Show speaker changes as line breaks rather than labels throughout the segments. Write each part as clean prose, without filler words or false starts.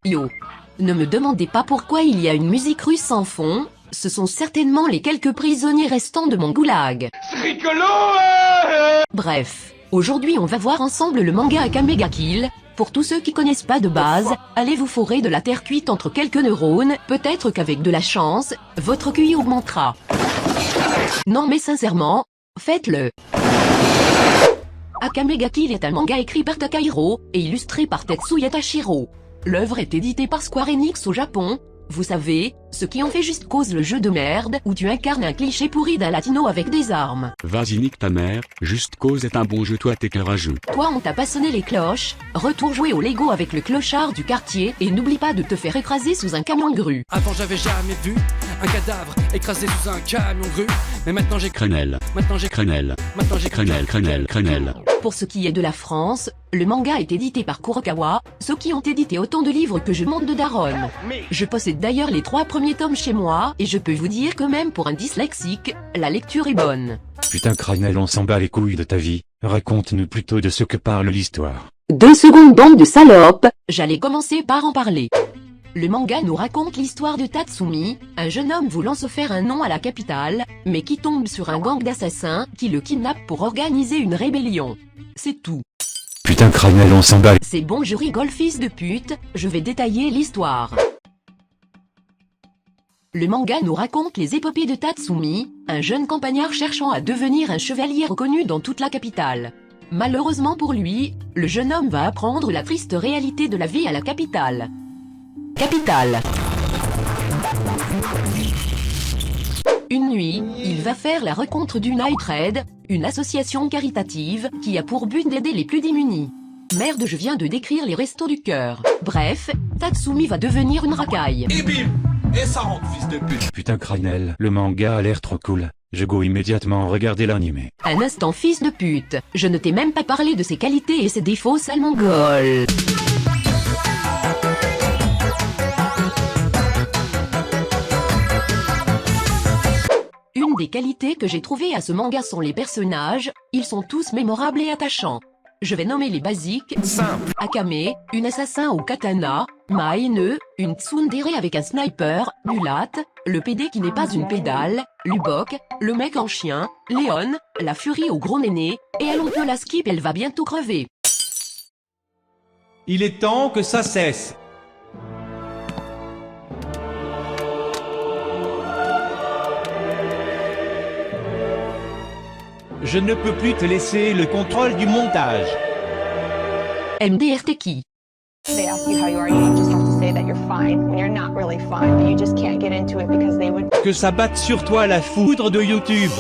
Yo. Ne me demandez pas pourquoi il y a une musique russe en fond, ce sont certainement les quelques prisonniers restants de mon goulag.
C'est rigolo
Bref, aujourd'hui on va voir ensemble le manga Akame ga Kill. Pour tous ceux qui connaissent pas de base, allez vous fourrer de la terre cuite entre quelques neurones, peut-être qu'avec de la chance, votre QI augmentera. Non mais sincèrement, faites-le. Akame ga Kill est un manga écrit par Takahiro, et illustré par Tetsuya Tashiro. L'œuvre est éditée par Square Enix au Japon. Vous savez, ceux qui ont fait Juste Cause, le jeu de merde, où tu incarnes un cliché pourri d'un latino avec des armes.
Vas-y nique ta mère, Juste Cause est un bon jeu, toi t'es qu'un rageux.
Toi on t'a pas sonné les cloches, retour jouer au Lego avec le clochard du quartier et n'oublie pas de te faire écraser sous un camion grue.
Avant j'avais jamais vu un cadavre écrasé sous un camion grue. Mais maintenant j'ai
Crenel.
Maintenant j'ai
Crenel.
Maintenant j'ai
Crenel.
Pour ce qui est de la France, le manga est édité par Kurokawa, ceux qui ont édité autant de livres que je monte de daronne. Je possède d'ailleurs les 3 premiers tomes chez moi, et je peux vous dire que même pour un dyslexique, la lecture est bonne.
Putain Cranel, on s'en bat les couilles de ta vie, raconte-nous plutôt de ce que parle l'histoire.
2 secondes bande de salopes, j'allais commencer par en parler. Le manga nous raconte l'histoire de Tatsumi, un jeune homme voulant se faire un nom à la capitale, mais qui tombe sur un gang d'assassins qui le kidnappe pour organiser une rébellion. C'est tout.
Putain Cranel, on s'en bat.
C'est bon, je rigole fils de pute, je vais détailler l'histoire. Le manga nous raconte les épopées de Tatsumi, un jeune campagnard cherchant à devenir un chevalier reconnu dans toute la capitale. Malheureusement pour lui, le jeune homme va apprendre la triste réalité de la vie à la capitale. Une nuit, il va faire la rencontre du Night Raid, une association caritative qui a pour but d'aider les plus démunis. Merde, je viens de décrire les restos du cœur. Bref, Tatsumi va devenir une racaille.
Et bim. Et ça rentre, fils de pute.
Putain Cranel, le manga a l'air trop cool. Je go immédiatement regarder l'anime.
Un instant fils de pute, je ne t'ai même pas parlé de ses qualités et ses défauts sale mongol. Une des qualités que j'ai trouvées à ce manga sont les personnages, ils sont tous mémorables et attachants. Je vais nommer les basiques.
Simple.
Akame, une assassin au katana, Maene, une tsundere avec un sniper, Mulat, le PD qui n'est pas une pédale, Lubok, le mec en chien, Léon, la furie au gros néné, et allons peu la skip, elle va bientôt crever.
Il est temps que ça cesse. Je ne peux plus te laisser le contrôle du montage.
MDRTki.
They ask you how you are, you just have to say that you're fine when you're not really fine, but you just can't get into it because they would.
Que ça batte sur toi la foudre de YouTube.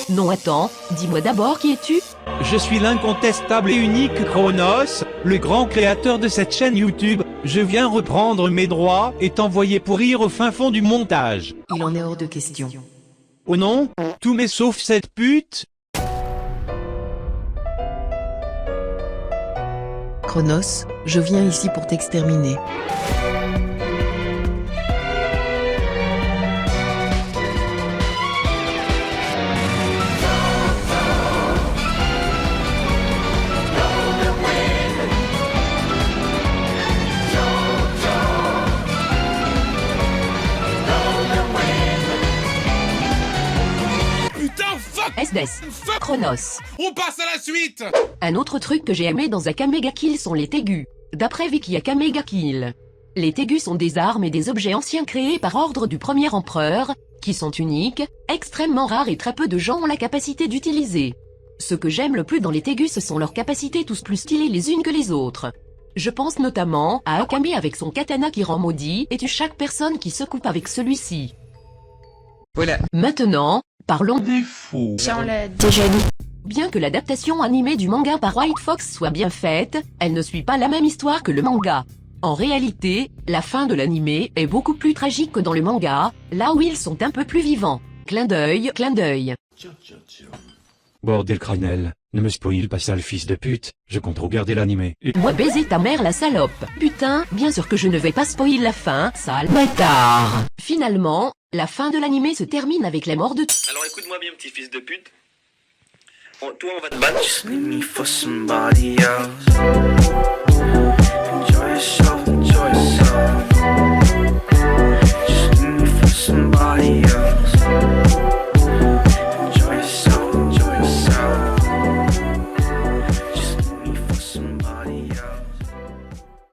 Non attends, dis-moi d'abord qui es-tu?
Je suis l'incontestable et unique Chronos, le grand créateur de cette chaîne YouTube. Je viens reprendre mes droits et t'envoyer pourrir au fin fond du montage.
Il en est hors de question.
Oh non? Tout mais sauf cette pute?
Chronos, je viens ici pour t'exterminer.
Putain, fuck.
SDS.
Fuck.
Chronos.
On passe à la suite.
Un autre truc que j'ai aimé dans Akame ga Kill sont les tégus. D'après Wiki Akame ga Kill. Les tégus sont des armes et des objets anciens créés par ordre du premier empereur, qui sont uniques, extrêmement rares et très peu de gens ont la capacité d'utiliser. Ce que j'aime le plus dans les tégus ce sont leurs capacités tous plus stylées les unes que les autres. Je pense notamment à Akame avec son katana qui rend maudit et tue chaque personne qui se coupe avec celui-ci.
Voilà.
Maintenant, parlons
Des fous.
Bien que l'adaptation animée du manga par White Fox soit bien faite, elle ne suit pas la même histoire que le manga. En réalité, la fin de l'animé est beaucoup plus tragique que dans le manga, là où ils sont un peu plus vivants. Clin d'œil, clin d'œil.
Bordel Cranel, ne me spoil pas sale fils de pute, je compte regarder l'anime.
Moi baiser ta mère la salope. Putain, bien sûr que je ne vais pas spoiler la fin, sale bâtard. Finalement, la fin de l'animé se termine avec la mort de...
Alors écoute-moi bien petit fils de pute. Toi on va te battre.